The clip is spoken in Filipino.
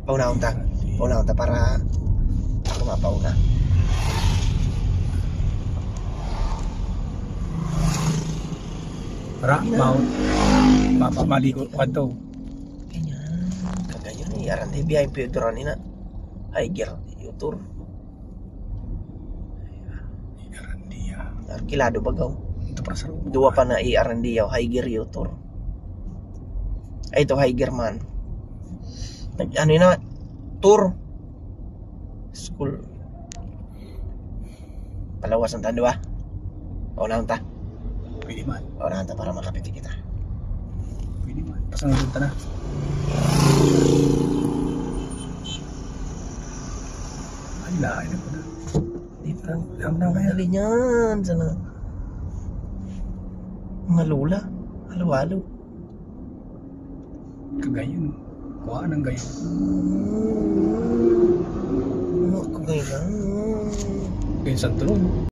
Pauna ta. Pauna ta para ako mapauna. Para mapamaligo ka to. Ganyan. Kagayon ni aran di biyahe Pedro ni na. Higer yutur. Arandia. Arkilado bagaw. Ito pa sa loob. Dua pa na i-arandiyaw higer yutur. Ay ito higer man. Ano yun na? Tour. School. Palawas ang tanda ba? Paunahan ta. Pwede man. Paunahan ta para makapiti kita. Pwede man. Pasunod ta na. Ay, lahay na ko na. Di pa. Ang nangyari niyan. Sana. Mga lula. Halo-halo. Kagayon. Kuhaan ang gayon. Ano ko ngayon? Gayon sa tulong.